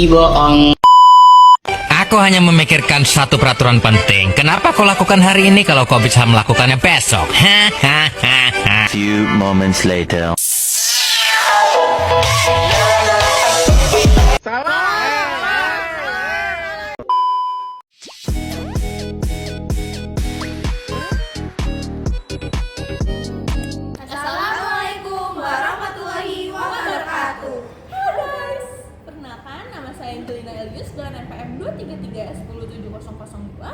bohong. Aku hanya memikirkan satu peraturan penting. Kenapa kau lakukan hari ini kalau kau bisa melakukannya besok? Hahaha. Few moments later. Assalamualaikum warahmatullahi wabarakatuh. Halo guys, perkenalkan nama saya Angelina Elius dengan NPM 233107002.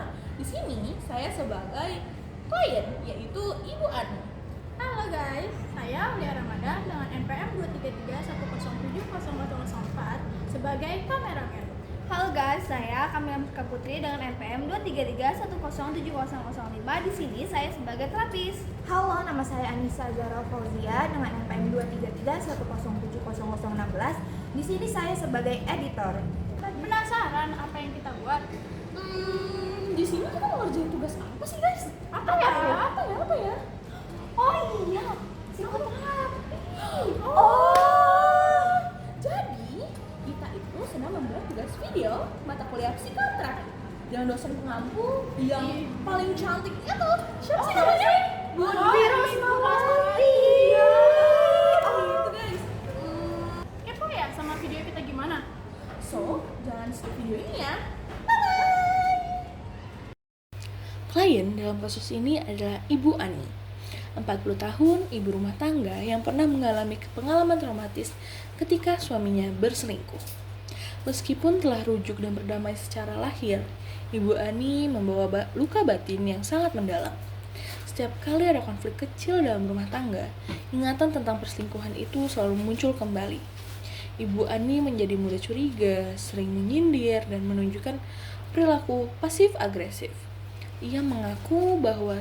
Di sini saya sebagai klien, yaitu Ibu Ani. Halo guys, saya Lia Ramadan dengan NPM 233107004 sebagai kameramen. Halo guys, saya Kamila Muska Putri dengan NPM 233107005. Di sini saya sebagai terapis. Halo, nama saya Anissa Zara Fauzia dengan NPM 233107016. Di sini saya sebagai editor. Penasaran apa yang kita buat? Di sini kita mau ngerjain tugas apa sih guys? Apa ya? Apa ya? Oh iya, psikoterapi. Jadi kita itu sedang membuat tugas video mata kuliah psikoterapi dengan dosen pengampu yang paling cantik itu. Siapa sih namanya? Bu Rosmawati. Gitu guys. Kepo ya sama video kita gimana? So, jangan skip video ini ya. Klien dalam kasus ini adalah Ibu Ani, 40 tahun, ibu rumah tangga yang pernah mengalami pengalaman traumatis ketika suaminya berselingkuh. Meskipun telah rujuk dan berdamai secara lahir, Ibu Ani membawa luka batin yang sangat mendalam. Setiap kali ada konflik kecil dalam rumah tangga, ingatan tentang perselingkuhan itu selalu muncul kembali. Ibu Ani menjadi mudah curiga, sering menyindir, dan menunjukkan perilaku pasif-agresif. Ia mengaku bahwa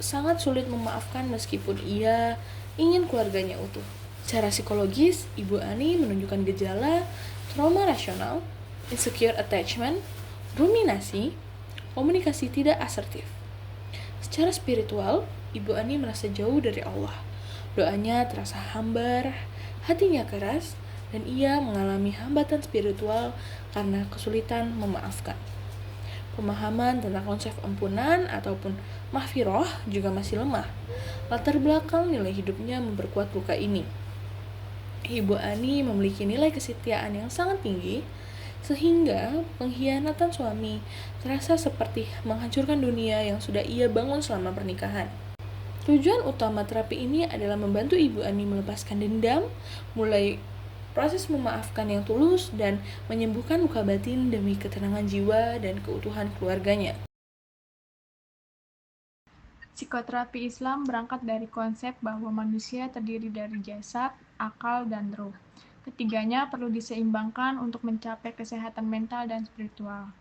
sangat sulit memaafkan meskipun ia ingin keluarganya utuh. Secara psikologis, Ibu Ani menunjukkan gejala trauma rasional, insecure attachment, ruminasi, komunikasi tidak asertif. Secara spiritual, Ibu Ani merasa jauh dari Allah. Doanya terasa hambar, hatinya keras, dan ia mengalami hambatan spiritual karena kesulitan memaafkan. Pemahaman tentang konsep ampunan ataupun mahfiroh juga masih lemah. Latar belakang nilai hidupnya memperkuat luka ini. Ibu Ani memiliki nilai kesetiaan yang sangat tinggi, sehingga pengkhianatan suami terasa seperti menghancurkan dunia yang sudah ia bangun selama pernikahan. Tujuan utama terapi ini adalah membantu Ibu Ani melepaskan dendam, mulai proses memaafkan yang tulus, dan menyembuhkan luka batin demi ketenangan jiwa dan keutuhan keluarganya. Psikoterapi Islam berangkat dari konsep bahwa manusia terdiri dari jasad, akal, dan ruh. Ketiganya perlu diseimbangkan untuk mencapai kesehatan mental dan spiritual.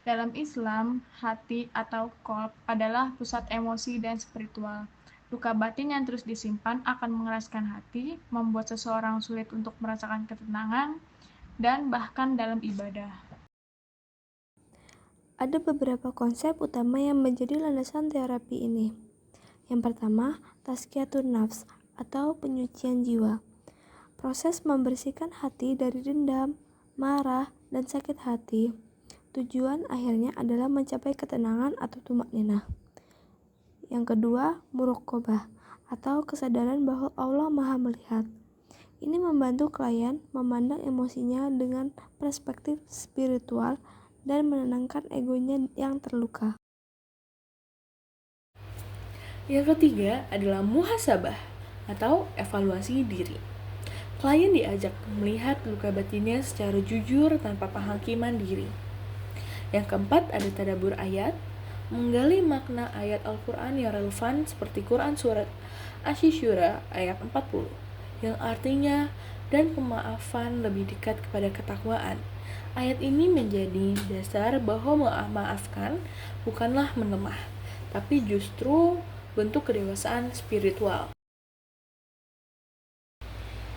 Dalam Islam, hati atau qalb adalah pusat emosi dan spiritual. Luka batin yang terus disimpan akan mengeraskan hati, membuat seseorang sulit untuk merasakan ketenangan, dan bahkan dalam ibadah. Ada beberapa konsep utama yang menjadi landasan terapi ini. Yang pertama, tazkiyatun nafs atau penyucian jiwa. Proses membersihkan hati dari dendam, marah, dan sakit hati. Tujuan akhirnya adalah mencapai ketenangan atau tumakninah. Yang kedua, muraqabah atau kesadaran bahwa Allah Maha melihat. Ini membantu klien memandang emosinya dengan perspektif spiritual dan menenangkan egonya yang terluka. Yang ketiga adalah muhasabah atau evaluasi diri. Klien diajak melihat luka batinnya secara jujur tanpa penghakiman diri. Yang keempat ada tadabbur ayat, menggali makna ayat Al-Quran yang relevan seperti Quran Surat Asy-Syura ayat 40 yang artinya dan pemaafan lebih dekat kepada ketakwaan. Ayat ini menjadi dasar bahwa memaafkan bukanlah melemah, tapi justru bentuk kedewasaan spiritual.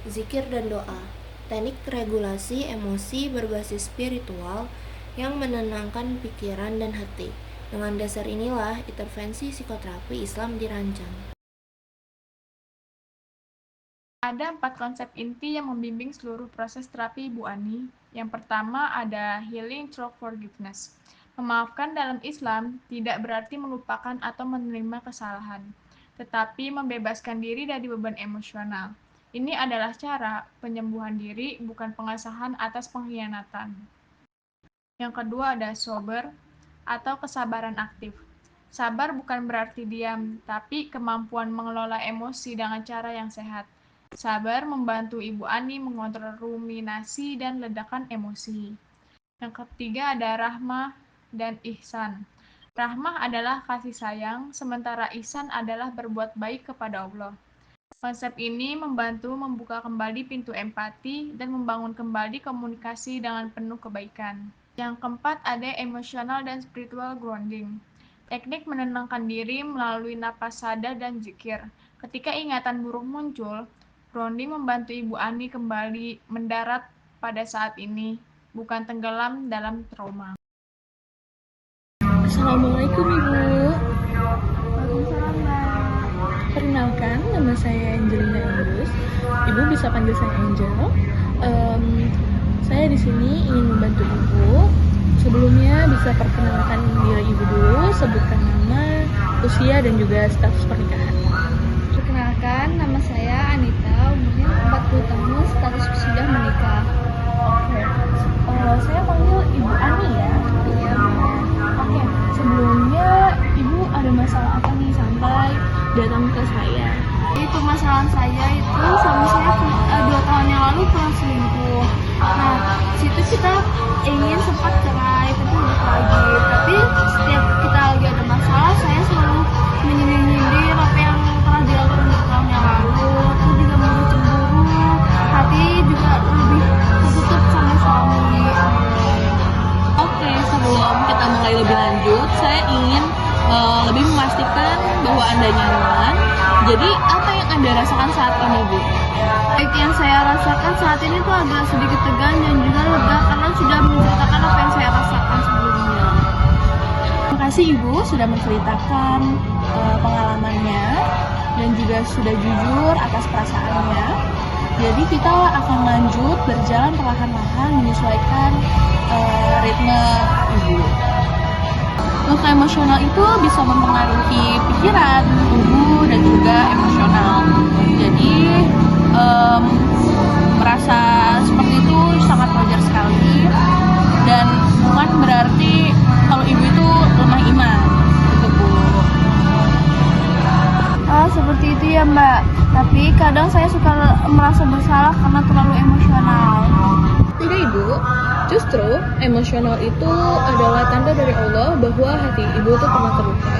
Zikir dan doa, teknik regulasi emosi berbasis spiritual yang menenangkan pikiran dan hati. Dengan dasar inilah intervensi psikoterapi Islam dirancang. Ada 4 konsep inti yang membimbing seluruh proses terapi Ibu Ani. Yang pertama ada healing through forgiveness. Memaafkan dalam Islam tidak berarti melupakan atau menerima kesalahan, tetapi membebaskan diri dari beban emosional. Ini adalah cara penyembuhan diri, bukan pengesahan atas pengkhianatan. Yang kedua ada sober atau kesabaran aktif. Sabar bukan berarti diam, tapi kemampuan mengelola emosi dengan cara yang sehat. Sabar membantu Ibu Ani mengontrol ruminasi dan ledakan emosi. Yang ketiga ada rahmah dan ihsan. Rahmah adalah kasih sayang, sementara ihsan adalah berbuat baik kepada Allah. Konsep ini membantu membuka kembali pintu empati dan membangun kembali komunikasi dengan penuh kebaikan. Yang keempat ada emosional dan spiritual grounding. Teknik menenangkan diri melalui napas sadar dan zikir. Ketika ingatan buruk muncul, grounding membantu Ibu Ani kembali mendarat pada saat ini, bukan tenggelam dalam trauma. Assalamualaikum Ibu. Waalaikumsalam, Mbak. Perkenalkan, nama saya Angelina Andrus. Ibu bisa panggil saya Angel. Saya di sini ingin membantu Ibu. Sebelumnya bisa perkenalkan diri Ibu dulu, sebutkan nama, usia, dan juga status pernikahan. Perkenalkan, nama saya Anita, umurnya 40 tahun, status sudah menikah. Oke, saya panggil Ibu Ani ya? Iya, Oke, sebelumnya Ibu ada masalah apa nih sampai datang ke saya? Jadi permasalahan saya itu suami saya 2 tahun yang lalu pernah selingkuh. Nah, situ kita ingin sempat cerai, tapi udah lagi. Tapi setiap kita lagi ada masalah, saya selalu menyindir apa yang telah dilakukan 2 tahun yang lalu. Terus juga mulai cemburu, hati juga lebih tertutup sama suami. Oke, sebelum kita mulai lebih lanjut, saya ingin lebih memastikan bahwa Anda nyaman. Jadi, apa yang Anda rasakan saat ini, Bu? Baik, yang saya rasakan saat ini tuh agak sedikit tegang dan juga lega karena sudah menceritakan apa yang saya rasakan sebelumnya. Terima kasih Ibu sudah menceritakan pengalamannya dan juga sudah jujur atas perasaannya. Jadi kita akan lanjut berjalan perlahan-lahan menyesuaikan ritme Ibu. Luka emosional itu bisa mempengaruhi pikiran, tubuh, dan juga emosional. Jadi merasa seperti itu sangat wajar sekali dan bukan berarti kalau Ibu itu lemah iman, gitu Bu. Seperti itu ya Mbak, tapi kadang saya suka merasa bersalah karena terlalu emosional. Tidak Ibu, justru emosional itu adalah tanda dari Allah bahwa hati Ibu itu pernah terluka.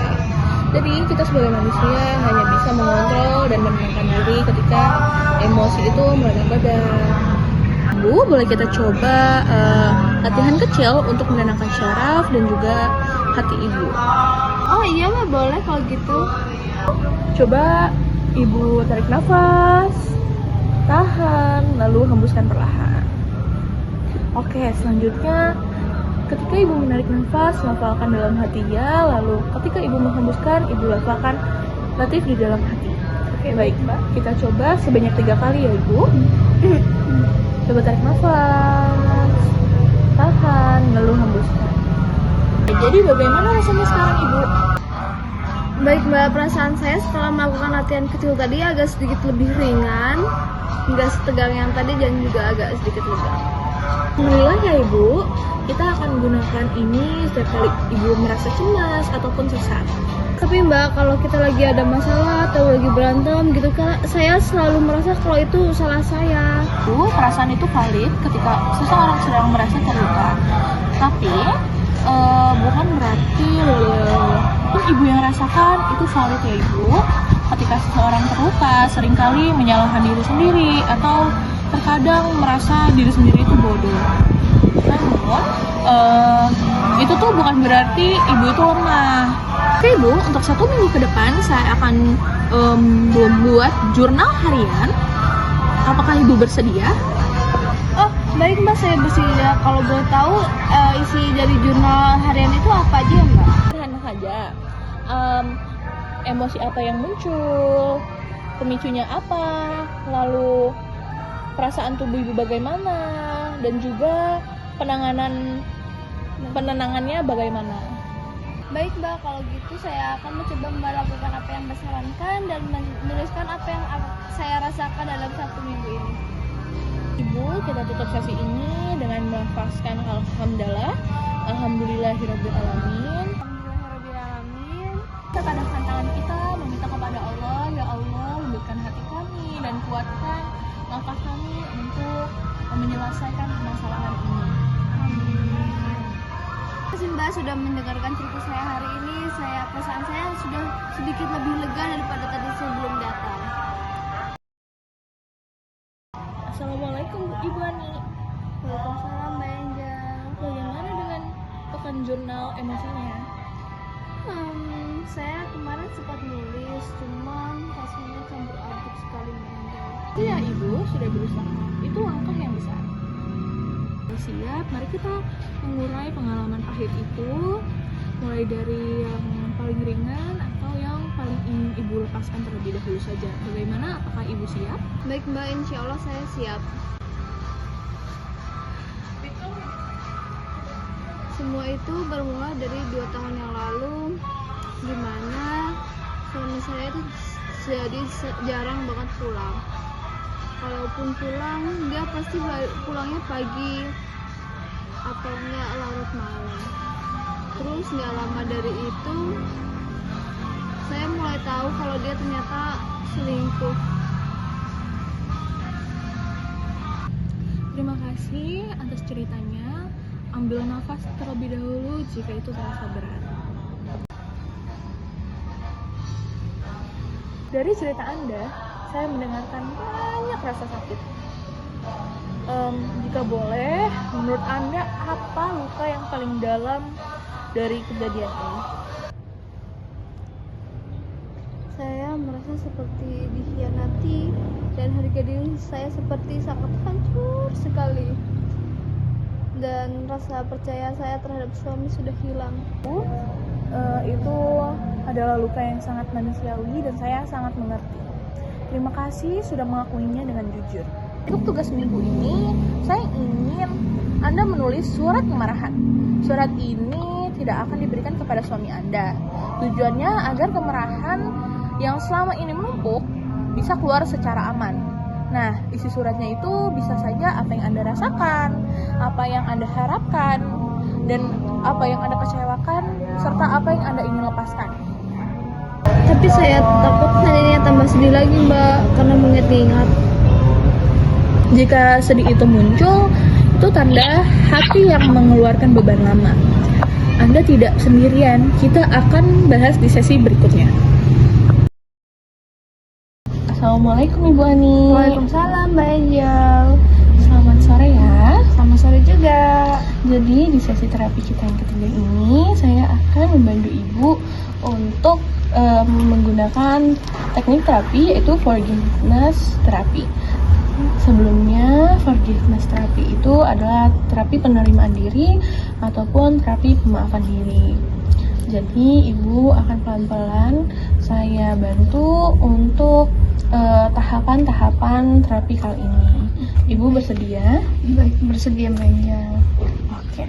Jadi kita sebagai manusia hanya bisa mengontrol dan menenangkan diri ketika emosi itu meledak-ledak. Bu, boleh kita coba latihan kecil untuk menenangkan syaraf dan juga hati Ibu. Oh iya Mbak, boleh kalau gitu. Coba Ibu tarik nafas, tahan, lalu hembuskan perlahan. Oke, selanjutnya ketika Ibu menarik nafas, lafalkan dalam hatinya, lalu ketika Ibu menghembuskan, Ibu lafalkan latif di dalam hati. Oke, baik Mbak. Kita coba sebanyak 3 kali ya Ibu. Coba tarik nafas, tahan, lalu hembuskan. Jadi bagaimana rasanya sekarang Ibu? Baik Mbak, perasaan saya setelah melakukan latihan kecil tadi agak sedikit lebih ringan, nggak setegang yang tadi dan juga agak sedikit lega. Alhamdulillah ya Ibu, kita akan gunakan ini setiap kali Ibu merasa cemas ataupun sesat. Tapi Mbak, kalau kita lagi ada masalah atau lagi berantem gitu kan, saya selalu merasa kalau itu salah saya. Bu, perasaan itu valid ketika seseorang sedang merasa terluka. Tapi bukan berarti Ibu yang rasakan itu valid ya Ibu. Ketika seseorang terluka, seringkali menyalahkan diri sendiri atau terkadang merasa diri sendiri itu bodoh. Namun, itu tuh bukan berarti Ibu itu lemah. Oke Bu, untuk 1 minggu ke depan saya akan membuat jurnal harian. Apakah Ibu bersedia? Oh, baik Mbak, saya bersedia. Kalau boleh tahu isi dari jurnal harian itu apa aja ya Mbak? Sederhana saja. Emosi apa yang muncul, pemicunya apa, lalu perasaan tubuh ibu bagaimana, dan juga penenangannya bagaimana. Baik Mbak, kalau gitu saya akan mencoba melakukan apa yang Mbak sarankan dan menuliskan apa yang saya rasakan dalam 1 minggu ini. Ibu, kita tutup sesi ini dengan melafazkan alhamdulillah, alhamdulillahirabbil alamin. Alhamdulillahirrahmanirrahim. Kita kadangkan tangan kita meminta kepada Allah, ya Allah, lembutkan hati kami dan kuatkan langkah kami untuk menyelesaikan permasalahan ini. Terima kasih Mbak sudah mendengarkan cerita saya hari ini. Perasaan saya sudah sedikit lebih lega daripada tadi sebelum datang. Assalamualaikum Ibu Ani. Waalaikumsalam Mbak Angel. Bagaimana dengan pekan jurnal emosinya? Saya kemarin sempat nulis, cuman rasanya campur aduk sekali Mbak Angel. Iya Ibu, sudah berusaha. Itu langkah yang besar. Siap, mari kita mengurai pengalaman pahit itu, mulai dari yang paling ringan atau yang paling ingin Ibu lepaskan terlebih dahulu saja. Bagaimana? Apakah Ibu siap? Baik Mbak, insya Allah saya siap. Semua itu bermula dari 2 tahun yang lalu, dimana suami saya itu jadi jarang banget pulang. Kalaupun pulang, dia pasti pulangnya pagi atau enggak larut malam. Terus nggak lama dari itu, saya mulai tahu kalau dia ternyata selingkuh. Terima kasih atas ceritanya. Ambil nafas terlebih dahulu jika itu terasa berat. Dari cerita Anda, saya mendengarkan banyak rasa sakit. Jika boleh, menurut Anda apa luka yang paling dalam dari kejadian ini? Saya merasa seperti dikhianati dan harga diri saya seperti sangat hancur sekali. Dan rasa percaya saya terhadap suami sudah hilang. Itu adalah luka yang sangat manusiawi dan saya sangat mengerti. Terima kasih sudah mengakuinya dengan jujur. Untuk tugas minggu ini, saya ingin Anda menulis surat kemarahan. Surat ini tidak akan diberikan kepada suami Anda. Tujuannya agar kemarahan yang selama ini menumpuk bisa keluar secara aman. Nah, isi suratnya itu bisa saja apa yang Anda rasakan, apa yang Anda harapkan, dan apa yang Anda kecewakan, serta apa yang Anda ingin lepaskan. Tapi saya takut harinya tambah sedih lagi Mbak, karena mengingat-ingat. Jika sedih itu muncul, itu tanda hati yang mengeluarkan beban lama. Anda tidak sendirian, kita akan bahas di sesi berikutnya. Assalamualaikum Ibu Ani. Waalaikumsalam Mbak Angel. Selamat sore ya. Selamat sore juga. Jadi di sesi terapi kita yang ketiga ini, saya akan membantu Ibu untuk menggunakan teknik terapi yaitu forgiveness terapi. Sebelumnya, forgiveness terapi itu adalah terapi penerimaan diri ataupun terapi pemaafan diri. Jadi, Ibu akan pelan-pelan saya bantu untuk tahapan-tahapan terapi kali ini. Ibu bersedia? Baik, bersedia Mbak Angel. Oke.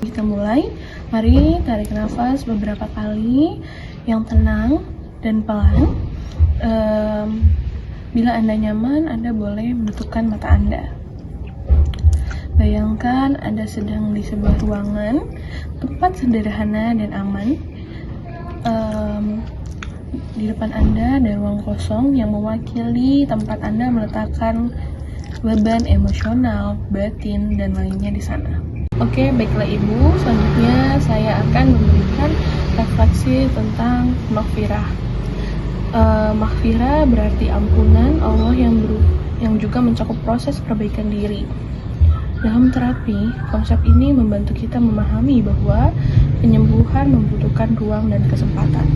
Kita mulai. Mari tarik nafas beberapa kali yang tenang dan pelan. Bila Anda nyaman, Anda boleh menutupkan mata Anda. Bayangkan Anda sedang di sebuah ruangan, tempat sederhana dan aman. Di depan Anda ada ruang kosong yang mewakili tempat Anda meletakkan beban emosional, batin, dan lainnya di sana. Oke, baiklah Ibu. Selanjutnya saya akan memberikan refleksi tentang maghfirah. Maghfirah berarti ampunan Allah yang juga mencakup proses perbaikan diri. Dalam terapi, konsep ini membantu kita memahami bahwa penyembuhan membutuhkan ruang dan kesempatan.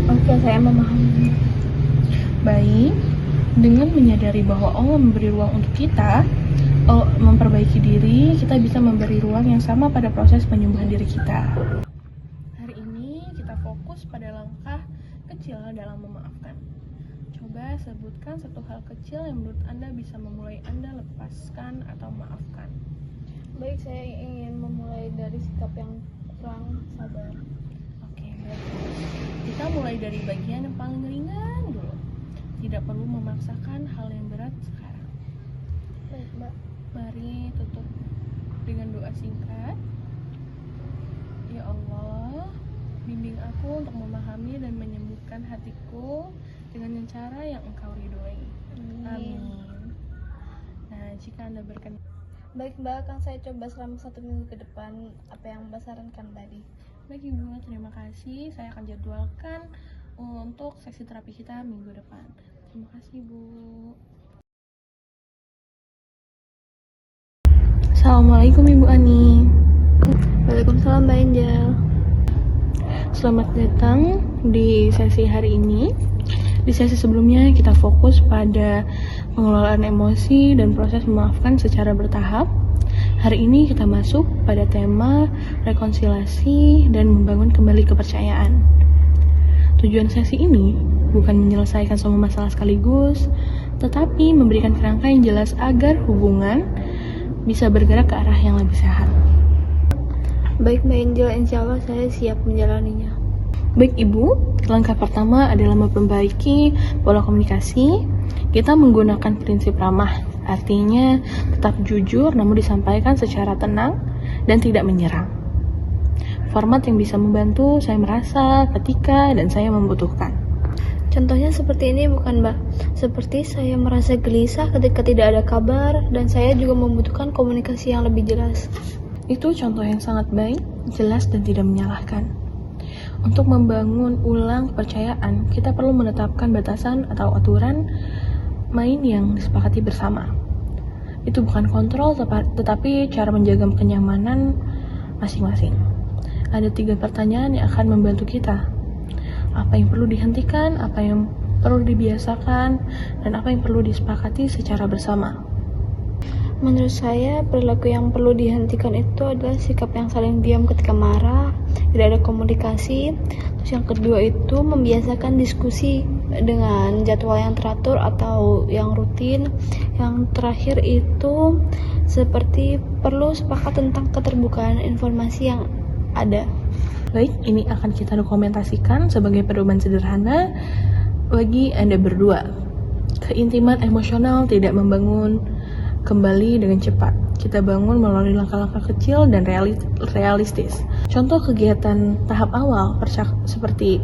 Oke, saya memahami. Baik, dengan menyadari bahwa Allah memberi ruang untuk kita memperbaiki diri, kita bisa memberi ruang yang sama pada proses penyembuhan diri kita. Hari ini kita fokus pada langkah kecil dalam memaafkan. Coba coba sebutkan satu hal kecil yang menurut Anda bisa memulai Anda lepaskan atau maafkan. Baik, saya ingin memulai dari sikap yang kurang sabar. Oke, baik. Kita mulai dari bagian yang paling ringan dulu. Tidak perlu memaksakan hal yang berat sekarang. Baik, Mbak. Mari tutup dengan doa singkat. Ya Allah, bimbing aku untuk memahami dan menyembuhkan hatiku dengan cara yang Engkau ridhoi. Amin. Nah, jika Anda berkenan. Baik, Mbak, akan saya coba selama 1 minggu ke depan apa yang Mbak sarankan tadi. Baik Ibu, terima kasih. Saya akan jadwalkan untuk sesi terapi kita minggu depan. Terima kasih Bu. Assalamualaikum Ibu Ani. Waalaikumsalam, Mbak Angel. Selamat datang di sesi hari ini. Di sesi sebelumnya kita fokus pada pengelolaan emosi dan proses memaafkan secara bertahap. Hari ini kita masuk pada tema rekonsiliasi dan membangun kembali kepercayaan. Tujuan sesi ini bukan menyelesaikan semua masalah sekaligus, tetapi memberikan kerangka yang jelas agar hubungan bisa bergerak ke arah yang lebih sehat. Baik, Mbak Angel, insya Allah saya siap menjalaninya. Baik Ibu, langkah pertama adalah memperbaiki pola komunikasi. Kita menggunakan prinsip ramah, artinya tetap jujur namun disampaikan secara tenang dan tidak menyerang. Format yang bisa membantu saya merasa ketika dan saya membutuhkan. Contohnya seperti ini bukan, Mbak? Seperti saya merasa gelisah ketika tidak ada kabar dan saya juga membutuhkan komunikasi yang lebih jelas. Itu contoh yang sangat baik, jelas dan tidak menyalahkan. Untuk membangun ulang kepercayaan, kita perlu menetapkan batasan atau aturan main yang disepakati bersama. Itu bukan kontrol, tetapi cara menjaga kenyamanan masing-masing. Ada 3 pertanyaan yang akan membantu kita. Apa yang perlu dihentikan, apa yang perlu dibiasakan, dan apa yang perlu disepakati secara bersama. Menurut saya, perilaku yang perlu dihentikan itu adalah sikap yang saling diam ketika marah, tidak ada komunikasi. Terus yang kedua itu membiasakan diskusi dengan jadwal yang teratur atau yang rutin. Yang terakhir itu seperti perlu sepakat tentang keterbukaan informasi yang ada. Baik, ini akan kita dokumentasikan sebagai pedoman sederhana bagi Anda berdua. Keintiman emosional tidak membangun kembali dengan cepat. Kita bangun melalui langkah-langkah kecil dan realistis. Contoh kegiatan tahap awal seperti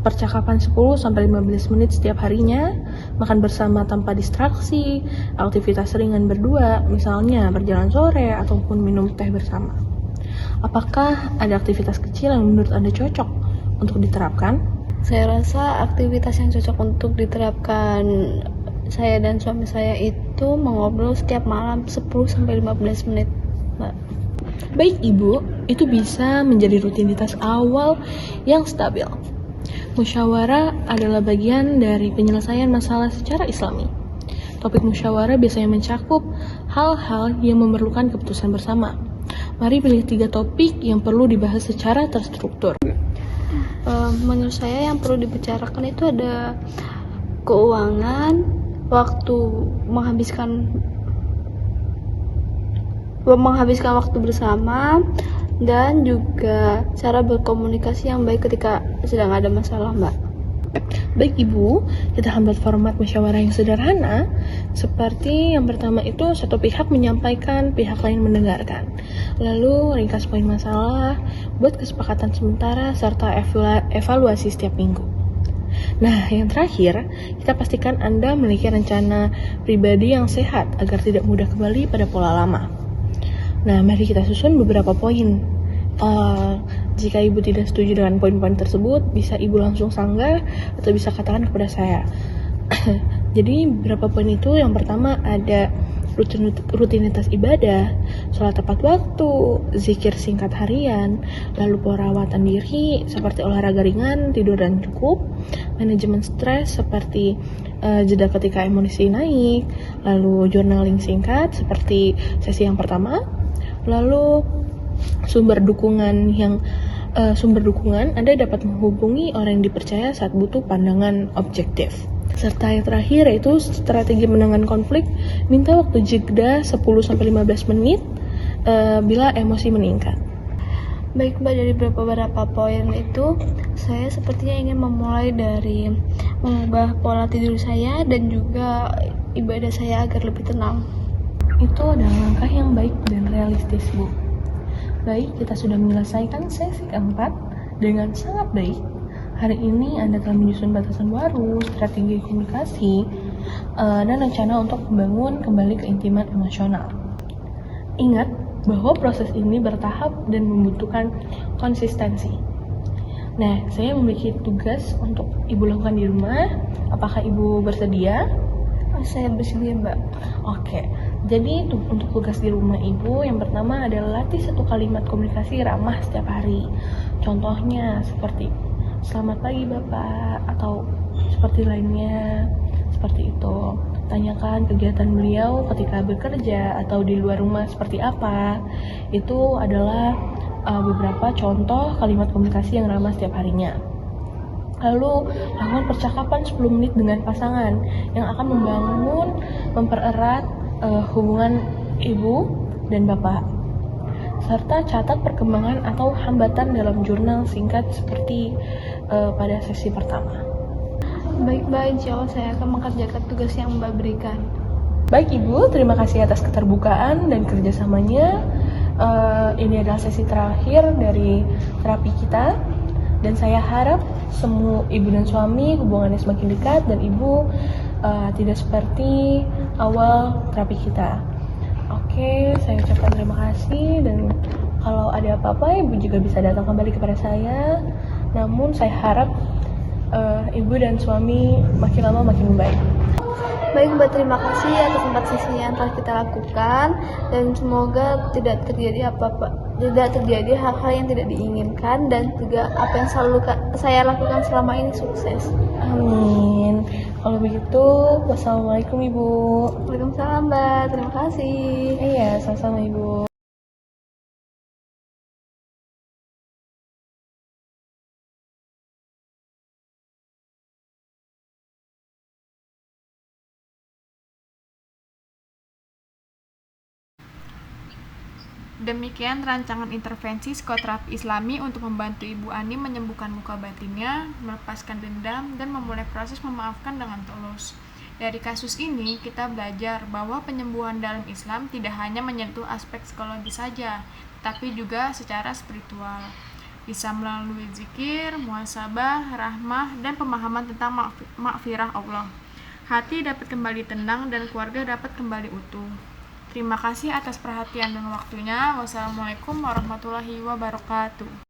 percakapan 10-15 menit setiap harinya, makan bersama tanpa distraksi, aktivitas ringan berdua, misalnya berjalan sore ataupun minum teh bersama. Apakah ada aktivitas kecil yang menurut Anda cocok untuk diterapkan? Saya rasa aktivitas yang cocok untuk diterapkan saya dan suami saya itu mengobrol setiap malam 10-15 menit, Mbak. Baik Ibu, itu bisa menjadi rutinitas awal yang stabil. Musyawarah adalah bagian dari penyelesaian masalah secara Islami. Topik musyawarah biasanya mencakup hal-hal yang memerlukan keputusan bersama. Mari pilih 3 topik yang perlu dibahas secara terstruktur. Menurut saya yang perlu dibicarakan itu ada keuangan, waktu menghabiskan waktu bersama, dan juga cara berkomunikasi yang baik ketika sedang ada masalah, Mbak. Baik Ibu, kita akan buat format musyawarah yang sederhana. Seperti yang pertama itu satu pihak menyampaikan, pihak lain mendengarkan. Lalu ringkas poin masalah, buat kesepakatan sementara, serta evaluasi setiap minggu. Nah, yang terakhir, kita pastikan Anda memiliki rencana pribadi yang sehat agar tidak mudah kembali pada pola lama. Nah, mari kita susun beberapa poin. Jika Ibu tidak setuju dengan poin-poin tersebut, bisa Ibu langsung sanggah atau bisa katakan kepada saya. Jadi, beberapa poin itu, yang pertama ada rutinitas ibadah, sholat tepat waktu, zikir singkat harian, lalu perawatan diri seperti olahraga ringan, tidur dan cukup, manajemen stres seperti jeda ketika emosi naik, lalu journaling singkat seperti sesi yang pertama, lalu sumber dukungan Anda dapat menghubungi orang yang dipercaya saat butuh pandangan objektif. Serta yang terakhir yaitu strategi menangani konflik, minta waktu jeda 10-15 menit bila emosi meningkat. Baik Mbak, dari beberapa poin itu, saya sepertinya ingin memulai dari mengubah pola tidur saya dan juga ibadah saya agar lebih tenang. Itu adalah langkah yang baik dan realistis, Bu. Baik, kita sudah menyelesaikan sesi keempat dengan sangat baik. Hari ini Anda telah menyusun batasan baru, strategi komunikasi, dan rencana untuk membangun kembali keintiman emosional. Ingat bahwa proses ini bertahap dan membutuhkan konsistensi. Nah, saya memiliki tugas untuk Ibu lakukan di rumah. Apakah Ibu bersedia? Saya bersedia Mbak. Oke, jadi untuk tugas di rumah Ibu, yang pertama adalah latih satu kalimat komunikasi ramah setiap hari. Contohnya seperti selamat pagi Bapak, atau seperti lainnya, seperti itu. Tanyakan kegiatan beliau ketika bekerja atau di luar rumah seperti apa. Itu adalah beberapa contoh kalimat komunikasi yang ramah setiap harinya. Lalu lakukan percakapan 10 menit dengan pasangan yang akan mempererat hubungan ibu dan bapak. Serta catat perkembangan atau hambatan dalam jurnal singkat seperti pada sesi pertama. Baik Mbak, insya Allah saya akan mengerjakan tugas yang Mbak berikan. Baik Ibu, terima kasih atas keterbukaan dan kerjasamanya. Ini adalah sesi terakhir dari terapi kita, dan saya harap semua ibu dan suami hubungannya semakin dekat dan Ibu tidak seperti awal terapi kita. Oke, saya ucapkan terima kasih, dan kalau ada apa-apa Ibu juga bisa datang kembali kepada saya. Namun saya harap ibu dan suami makin lama makin baik. Baik Mbak, terima kasih atas 4 sesi yang telah kita lakukan, dan semoga tidak terjadi hal-hal yang tidak diinginkan, dan juga apa yang selalu saya lakukan selama ini sukses. Amin. Kalau begitu, wassalamualaikum Ibu. Waalaikumsalam Mbak, terima kasih. Iya, sama-sama Ibu. Demikian rancangan intervensi psikoterapi Islami untuk membantu Ibu Ani menyembuhkan luka batinnya, melepaskan dendam, dan memulai proses memaafkan dengan tulus. Dari kasus ini, kita belajar bahwa penyembuhan dalam Islam tidak hanya menyentuh aspek psikologis saja, tapi juga secara spiritual. Bisa melalui zikir, muhasabah, rahmah, dan pemahaman tentang makfirah Allah. Hati dapat kembali tenang dan keluarga dapat kembali utuh. Terima kasih atas perhatian dan waktunya. Wassalamualaikum warahmatullahi wabarakatuh.